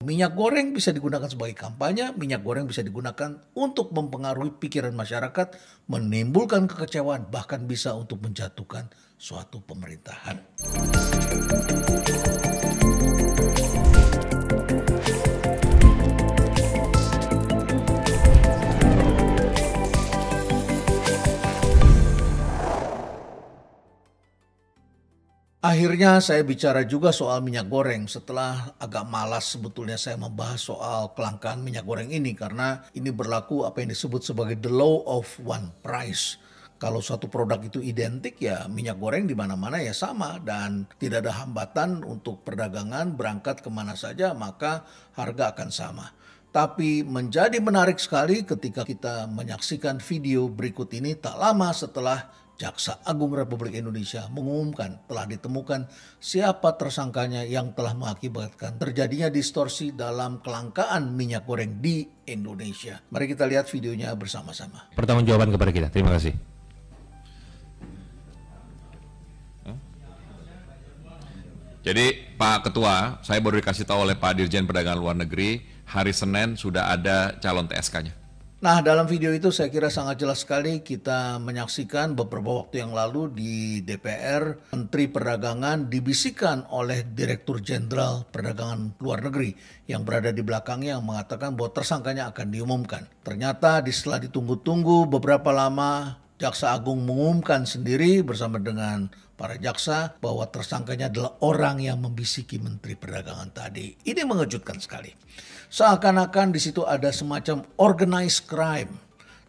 Minyak goreng bisa digunakan sebagai kampanye, minyak goreng bisa digunakan untuk mempengaruhi pikiran masyarakat, menimbulkan kekecewaan, bahkan bisa untuk menjatuhkan suatu pemerintahan. Akhirnya saya bicara juga soal minyak goreng setelah agak malas sebetulnya saya membahas soal kelangkaan minyak goreng ini karena ini berlaku apa yang disebut sebagai the law of one price. Kalau suatu produk itu identik ya minyak goreng di mana-mana ya sama dan tidak ada hambatan untuk perdagangan berangkat kemana saja maka harga akan sama. Tapi menjadi menarik sekali ketika kita menyaksikan video berikut ini tak lama setelah Jaksa Agung Republik Indonesia mengumumkan telah ditemukan siapa tersangkanya yang telah mengakibatkan terjadinya distorsi dalam kelangkaan minyak goreng di Indonesia. Mari kita lihat videonya bersama-sama. Pertanggungjawaban kepada kita. Terima kasih. Jadi Pak Ketua, saya baru dikasih tahu oleh Pak Dirjen Perdagangan Luar Negeri, hari Senin sudah ada calon TSK-nya. Nah, dalam video itu saya kira sangat jelas sekali kita menyaksikan beberapa waktu yang lalu di DPR, Menteri Perdagangan dibisikkan oleh Direktur Jenderal Perdagangan Luar Negeri yang berada di belakangnya yang mengatakan bahwa tersangkanya akan diumumkan. Ternyata setelah ditunggu-tunggu beberapa lama, Jaksa Agung mengumumkan sendiri bersama dengan para jaksa bahwa tersangkanya adalah orang yang membisiki Menteri Perdagangan tadi. Ini mengejutkan sekali. Seakan-akan di situ ada semacam organized crime.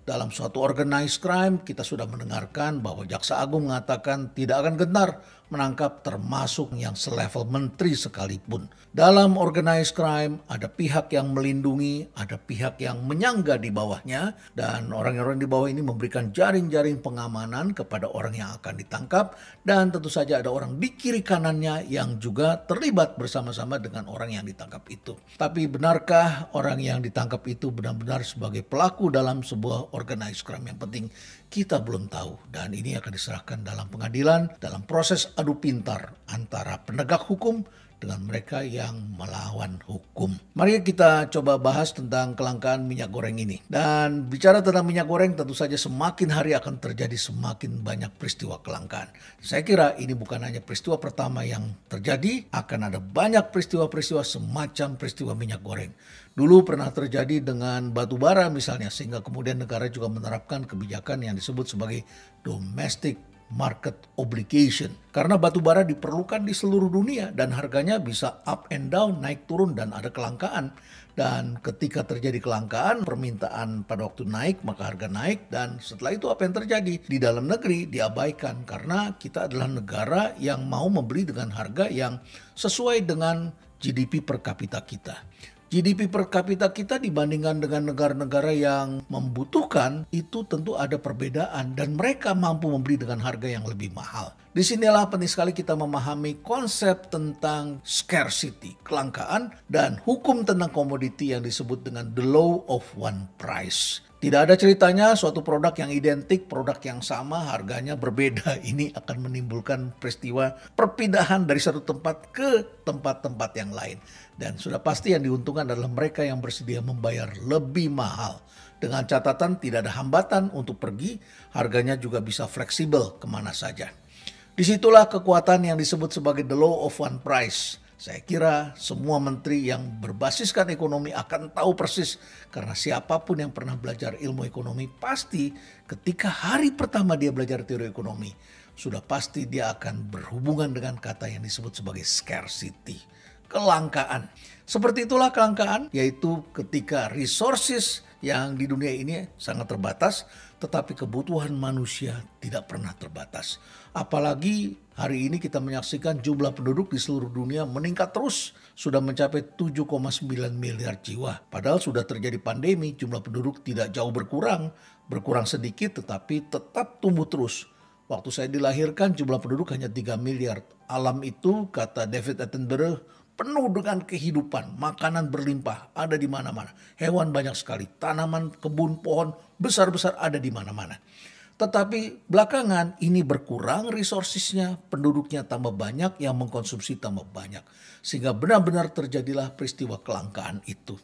Dalam suatu organized crime kita sudah mendengarkan bahwa Jaksa Agung mengatakan tidak akan gentar menangkap termasuk yang selevel menteri sekalipun. Dalam organized crime ada pihak yang melindungi, ada pihak yang menyangga di bawahnya dan orang-orang di bawah ini memberikan jaring-jaring pengamanan kepada orang yang akan ditangkap dan tentu saja ada orang di kiri kanannya yang juga terlibat bersama-sama dengan orang yang ditangkap itu. Tapi benarkah orang yang ditangkap itu benar-benar sebagai pelaku dalam sebuah organized crime? Yang penting kita belum tahu dan ini akan diserahkan dalam pengadilan dalam proses adu pintar antara penegak hukum dengan mereka yang melawan hukum. Mari kita coba bahas tentang kelangkaan minyak goreng ini. Dan bicara tentang minyak goreng tentu saja semakin hari akan terjadi semakin banyak peristiwa kelangkaan. Saya kira ini bukan hanya peristiwa pertama yang terjadi, akan ada banyak peristiwa-peristiwa semacam peristiwa minyak goreng. Dulu pernah terjadi dengan batu bara misalnya, sehingga kemudian negara juga menerapkan kebijakan yang disebut sebagai domestic market obligation. Karena batu bara diperlukan di seluruh dunia dan harganya bisa up and down, naik turun dan ada kelangkaan. Dan ketika terjadi kelangkaan, permintaan pada waktu naik maka harga naik dan setelah itu apa yang terjadi? Di dalam negeri diabaikan karena kita adalah negara yang mau membeli dengan harga yang sesuai dengan GDP per kapita kita. GDP per kapita kita dibandingkan dengan negara-negara yang membutuhkan itu tentu ada perbedaan dan mereka mampu membeli dengan harga yang lebih mahal. Disinilah penting sekali kita memahami konsep tentang scarcity, kelangkaan, dan hukum tentang komoditi yang disebut dengan the law of one price. Tidak ada ceritanya suatu produk yang identik, produk yang sama, harganya berbeda. Ini akan menimbulkan peristiwa perpindahan dari satu tempat ke tempat-tempat yang lain. Dan sudah pasti yang diuntungkan adalah mereka yang bersedia membayar lebih mahal. Dengan catatan tidak ada hambatan untuk pergi, harganya juga bisa fleksibel kemana saja. Disitulah kekuatan yang disebut sebagai the law of one price. Saya kira semua menteri yang berbasiskan ekonomi akan tahu persis karena siapapun yang pernah belajar ilmu ekonomi pasti ketika hari pertama dia belajar teori ekonomi sudah pasti dia akan berhubungan dengan kata yang disebut sebagai scarcity, kelangkaan. Seperti itulah kelangkaan, yaitu ketika resources yang di dunia ini sangat terbatas, tetapi kebutuhan manusia tidak pernah terbatas. Apalagi hari ini kita menyaksikan jumlah penduduk di seluruh dunia meningkat terus, sudah mencapai 7,9 miliar jiwa. Padahal sudah terjadi pandemi, jumlah penduduk tidak jauh berkurang sedikit tetapi tetap tumbuh terus. Waktu saya dilahirkan jumlah penduduk hanya 3 miliar. Alam itu, kata David Attenborough, penuh dengan kehidupan, makanan berlimpah, ada di mana-mana. Hewan banyak sekali, tanaman, kebun, pohon besar-besar ada di mana-mana. Tetapi belakangan ini berkurang resourcesnya, penduduknya tambah banyak, yang mengkonsumsi tambah banyak. Sehingga benar-benar terjadilah peristiwa kelangkaan itu.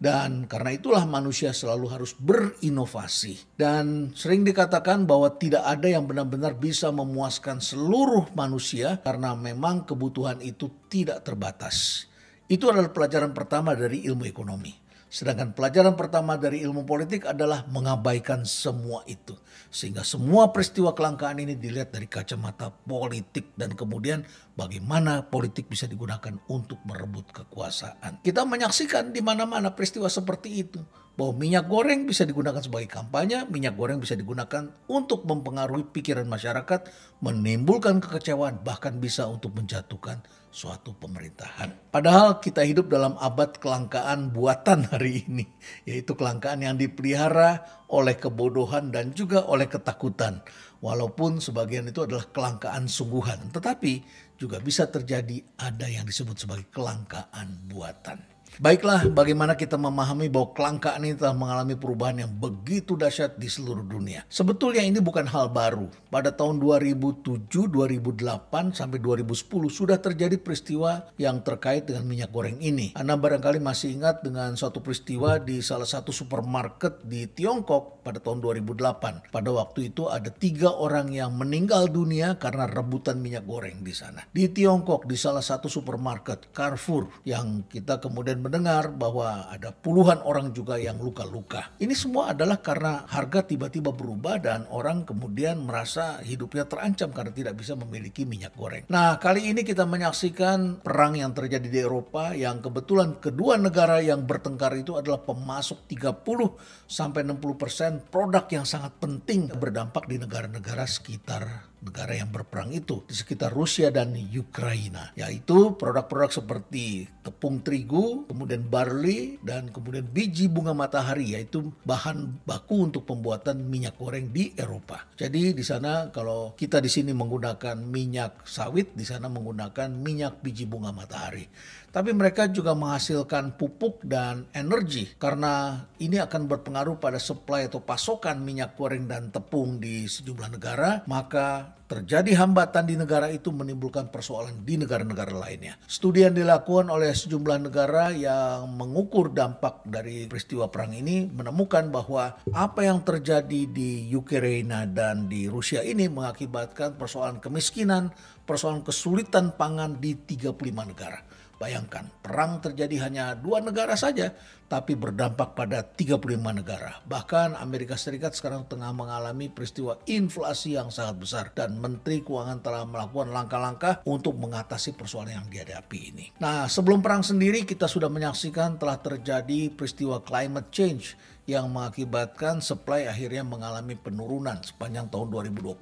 Dan karena itulah manusia selalu harus berinovasi. Dan sering dikatakan bahwa tidak ada yang benar-benar bisa memuaskan seluruh manusia karena memang kebutuhan itu tidak terbatas. Itu adalah pelajaran pertama dari ilmu ekonomi. Sedangkan pelajaran pertama dari ilmu politik adalah mengabaikan semua itu. Sehingga semua peristiwa kelangkaan ini dilihat dari kacamata politik. Dan kemudian bagaimana politik bisa digunakan untuk merebut kekuasaan. Kita menyaksikan di mana-mana peristiwa seperti itu. Bahwa minyak goreng bisa digunakan sebagai kampanye, minyak goreng bisa digunakan untuk mempengaruhi pikiran masyarakat, menimbulkan kekecewaan, bahkan bisa untuk menjatuhkan suatu pemerintahan. Padahal kita hidup dalam abad kelangkaan buatan hari ini, yaitu kelangkaan yang dipelihara oleh kebodohan dan juga oleh ketakutan. Walaupun sebagian itu adalah kelangkaan sungguhan, tetapi juga bisa terjadi ada yang disebut sebagai kelangkaan buatan. Baiklah, bagaimana kita memahami bahwa kelangkaan ini telah mengalami perubahan yang begitu dahsyat di seluruh dunia. Sebetulnya ini bukan hal baru. Pada tahun 2007, 2008, sampai 2010 sudah terjadi peristiwa yang terkait dengan minyak goreng ini. Anda barangkali masih ingat dengan suatu peristiwa di salah satu supermarket di Tiongkok pada tahun 2008. Pada waktu itu ada 3 orang yang meninggal dunia karena rebutan minyak goreng di sana. Di Tiongkok, di salah satu supermarket, Carrefour, yang kita kemudian mendengar bahwa ada puluhan orang juga yang luka-luka. Ini semua adalah karena harga tiba-tiba berubah dan orang kemudian merasa hidupnya terancam karena tidak bisa memiliki minyak goreng. Nah, kali ini kita menyaksikan perang yang terjadi di Eropa yang kebetulan kedua negara yang bertengkar itu adalah pemasok 30-60% produk yang sangat penting berdampak di negara-negara sekitar negara yang berperang itu, di sekitar Rusia dan Ukraina, yaitu produk-produk seperti tepung terigu, kemudian barley, dan kemudian biji bunga matahari, yaitu bahan baku untuk pembuatan minyak goreng di Eropa. Jadi di sana kalau kita di sini menggunakan minyak sawit, di sana menggunakan minyak biji bunga matahari. Tapi mereka juga menghasilkan pupuk dan energi karena ini akan berpengaruh pada supply atau pasokan minyak goreng dan tepung di sejumlah negara, maka terjadi hambatan di negara itu menimbulkan persoalan di negara-negara lainnya. Studi yang dilakukan oleh sejumlah negara yang mengukur dampak dari peristiwa perang ini menemukan bahwa apa yang terjadi di Ukraina dan di Rusia ini mengakibatkan persoalan kemiskinan, persoalan kesulitan pangan di 35 negara. Bayangkan, perang terjadi hanya 2 negara saja, tapi berdampak pada 35 negara. Bahkan Amerika Serikat sekarang tengah mengalami peristiwa inflasi yang sangat besar. Dan Menteri Keuangan telah melakukan langkah-langkah untuk mengatasi persoalan yang dihadapi ini. Nah, sebelum perang sendiri kita sudah menyaksikan telah terjadi peristiwa climate change yang mengakibatkan supply akhirnya mengalami penurunan sepanjang tahun 2020.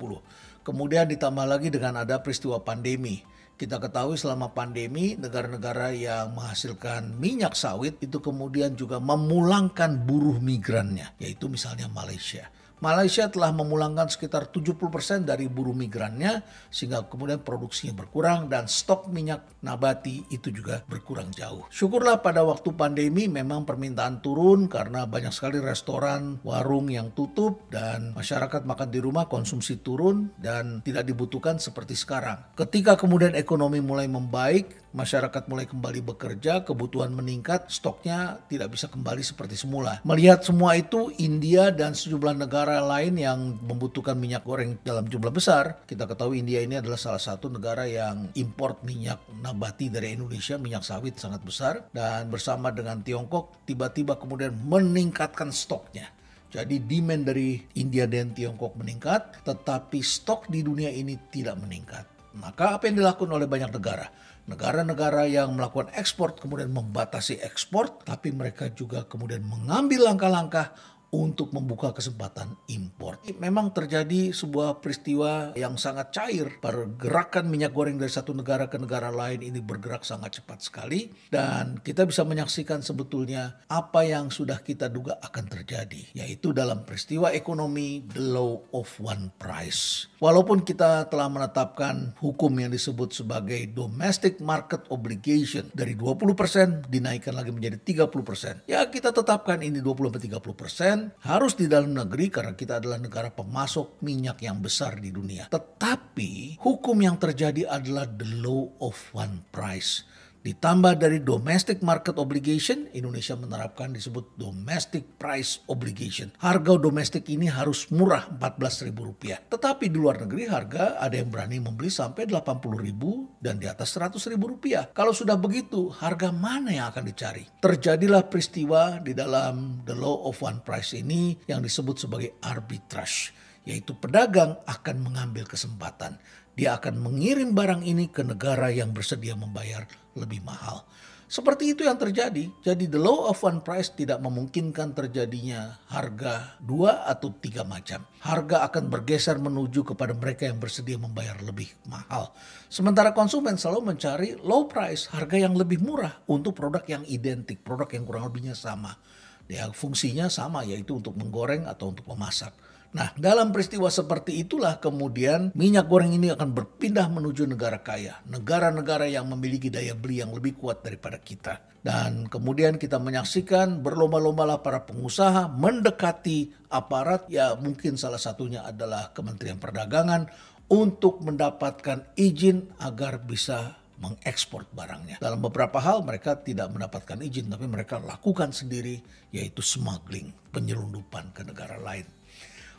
Kemudian ditambah lagi dengan ada peristiwa pandemi. Kita ketahui selama pandemi negara-negara yang menghasilkan minyak sawit itu kemudian juga memulangkan buruh migrannya, yaitu misalnya Malaysia. Malaysia telah memulangkan sekitar 70% dari buruh migrannya sehingga kemudian produksinya berkurang dan stok minyak nabati itu juga berkurang jauh. Syukurlah pada waktu pandemi memang permintaan turun karena banyak sekali restoran, warung yang tutup dan masyarakat makan di rumah, konsumsi turun dan tidak dibutuhkan seperti sekarang. Ketika kemudian ekonomi mulai membaik, masyarakat mulai kembali bekerja, kebutuhan meningkat, stoknya tidak bisa kembali seperti semula. Melihat semua itu, India dan sejumlah negara lain yang membutuhkan minyak goreng dalam jumlah besar. Kita ketahui India ini adalah salah satu negara yang import minyak nabati dari Indonesia, minyak sawit sangat besar. Dan bersama dengan Tiongkok, tiba-tiba kemudian meningkatkan stoknya. Jadi demand dari India dan Tiongkok meningkat, tetapi stok di dunia ini tidak meningkat. Maka apa yang dilakukan oleh banyak negara? Negara-negara yang melakukan ekspor kemudian membatasi ekspor, tapi mereka juga kemudian mengambil langkah-langkah untuk membuka kesempatan impor. Memang terjadi sebuah peristiwa yang sangat cair. Pergerakan minyak goreng dari satu negara ke negara lain ini bergerak sangat cepat sekali. Dan kita bisa menyaksikan sebetulnya apa yang sudah kita duga akan terjadi. Yaitu dalam peristiwa ekonomi, the law of one price. Walaupun kita telah menetapkan hukum yang disebut sebagai domestic market obligation. Dari 20% dinaikkan lagi menjadi 30%. Ya kita tetapkan ini 20-30%. produsen, harus di dalam negeri karena kita adalah negara pemasok minyak yang besar di dunia. Tetapi hukum yang terjadi adalah the law of one price. Ditambah dari domestic market obligation, Indonesia menerapkan disebut domestic price obligation. Harga domestik ini harus murah Rp14.000. Tetapi di luar negeri harga ada yang berani membeli sampai Rp80.000 dan di atas Rp100.000. Kalau sudah begitu, harga mana yang akan dicari? Terjadilah peristiwa di dalam the law of one price ini yang disebut sebagai arbitrage, yaitu pedagang akan mengambil kesempatan. Dia akan mengirim barang ini ke negara yang bersedia membayar lebih mahal. Seperti itu yang terjadi. Jadi the law of one price tidak memungkinkan terjadinya harga 2 atau 3 macam. Harga akan bergeser menuju kepada mereka yang bersedia membayar lebih mahal. Sementara konsumen selalu mencari low price, harga yang lebih murah untuk produk yang identik, produk yang kurang lebihnya sama. Ya, fungsinya sama, yaitu untuk menggoreng atau untuk memasak. Nah, dalam peristiwa seperti itulah kemudian minyak goreng ini akan berpindah menuju negara kaya. Negara-negara yang memiliki daya beli yang lebih kuat daripada kita. Dan kemudian kita menyaksikan berlomba-lombalah para pengusaha mendekati aparat, ya mungkin salah satunya adalah Kementerian Perdagangan, untuk mendapatkan izin agar bisa mengekspor barangnya. Dalam beberapa hal mereka tidak mendapatkan izin, tapi mereka lakukan sendiri, yaitu smuggling, penyelundupan ke negara lain.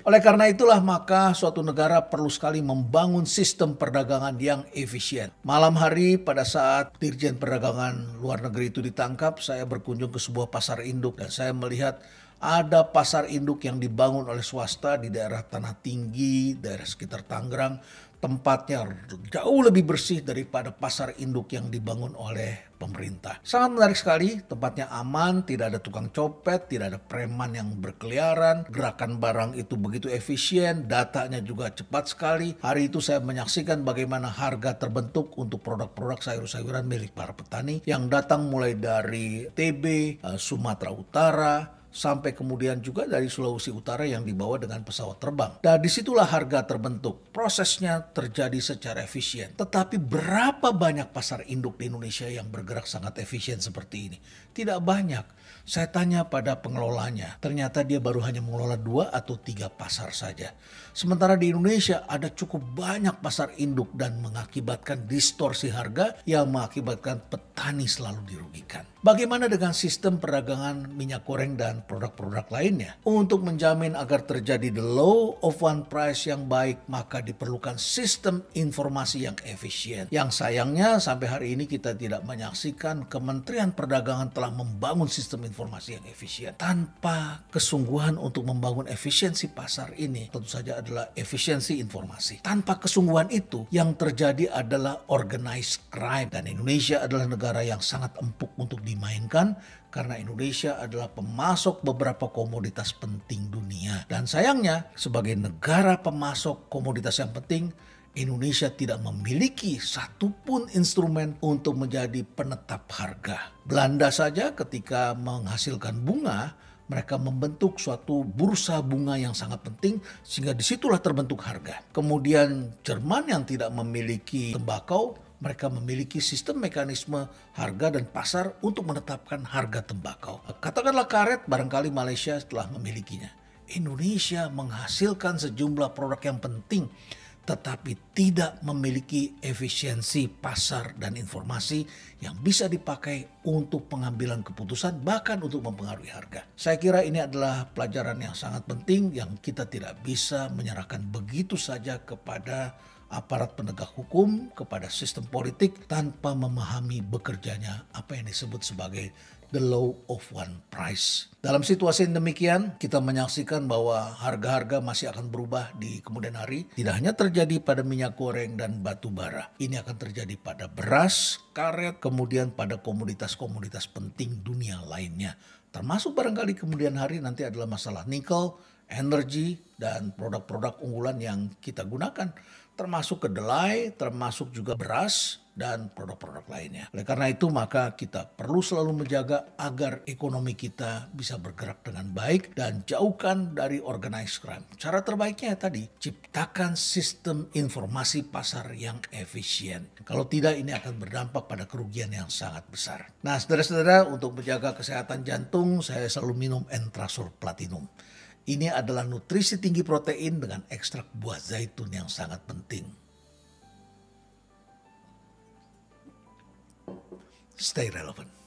Oleh karena itulah maka suatu negara perlu sekali membangun sistem perdagangan yang efisien. Malam hari pada saat Dirjen Perdagangan Luar Negeri itu ditangkap, saya berkunjung ke sebuah pasar induk dan saya melihat ada pasar induk yang dibangun oleh swasta di daerah Tanah Tinggi, daerah sekitar Tangerang. Tempatnya jauh lebih bersih daripada pasar induk yang dibangun oleh pemerintah. Sangat menarik sekali, tempatnya aman, tidak ada tukang copet, tidak ada preman yang berkeliaran, gerakan barang itu begitu efisien, datanya juga cepat sekali. Hari itu saya menyaksikan bagaimana harga terbentuk untuk produk-produk sayur-sayuran milik para petani yang datang mulai dari TB, Sumatera Utara, sampai kemudian juga dari Sulawesi Utara yang dibawa dengan pesawat terbang. Dan disitulah harga terbentuk. Prosesnya terjadi secara efisien. Tetapi berapa banyak pasar induk di Indonesia yang bergerak sangat efisien seperti ini? Tidak banyak. Saya tanya pada pengelolanya, ternyata dia baru hanya mengelola 2 atau 3 pasar saja. Sementara di Indonesia ada cukup banyak pasar induk dan mengakibatkan distorsi harga yang mengakibatkan petani selalu dirugikan. Bagaimana dengan sistem perdagangan minyak goreng dan produk-produk lainnya? Untuk menjamin agar terjadi the law of one price yang baik, maka diperlukan sistem informasi yang efisien. Yang sayangnya sampai hari ini kita tidak menyaksikan Kementerian Perdagangan telah membangun sistem informasi yang efisien. Tanpa kesungguhan untuk membangun efisiensi pasar ini, tentu saja adalah efisiensi informasi. Tanpa kesungguhan itu, yang terjadi adalah organized crime. Dan Indonesia adalah negara yang sangat empuk untuk dimainkan karena Indonesia adalah pemasok beberapa komoditas penting dunia. Dan sayangnya, sebagai negara pemasok komoditas yang penting, Indonesia tidak memiliki satupun instrumen untuk menjadi penetap harga. Belanda saja ketika menghasilkan bunga, mereka membentuk suatu bursa bunga yang sangat penting sehingga disitulah terbentuk harga. Kemudian Jerman yang tidak memiliki tembakau, mereka memiliki sistem mekanisme harga dan pasar untuk menetapkan harga tembakau. Katakanlah karet, barangkali Malaysia telah memilikinya. Indonesia menghasilkan sejumlah produk yang penting, tetapi tidak memiliki efisiensi pasar dan informasi yang bisa dipakai untuk pengambilan keputusan, bahkan untuk mempengaruhi harga. Saya kira ini adalah pelajaran yang sangat penting yang kita tidak bisa menyerahkan begitu saja kepada aparat penegak hukum, kepada sistem politik tanpa memahami bekerjanya apa yang disebut sebagai the law of one price. Dalam situasi yang demikian, kita menyaksikan bahwa harga-harga masih akan berubah di kemudian hari. Tidak hanya terjadi pada minyak goreng dan batu bara. Ini akan terjadi pada beras, karet, kemudian pada komoditas-komoditas penting dunia lainnya. Termasuk barangkali kemudian hari nanti adalah masalah nikel, energi, dan produk-produk unggulan yang kita gunakan. Termasuk kedelai, termasuk juga beras, dan produk-produk lainnya. Oleh karena itu maka kita perlu selalu menjaga agar ekonomi kita bisa bergerak dengan baik dan jauhkan dari organized crime. Cara terbaiknya tadi, ciptakan sistem informasi pasar yang efisien. Kalau tidak ini akan berdampak pada kerugian yang sangat besar. Nah saudara-saudara, untuk menjaga kesehatan jantung saya selalu minum Entrasur Platinum. Ini adalah nutrisi tinggi protein dengan ekstrak buah zaitun yang sangat penting. Stay relevant.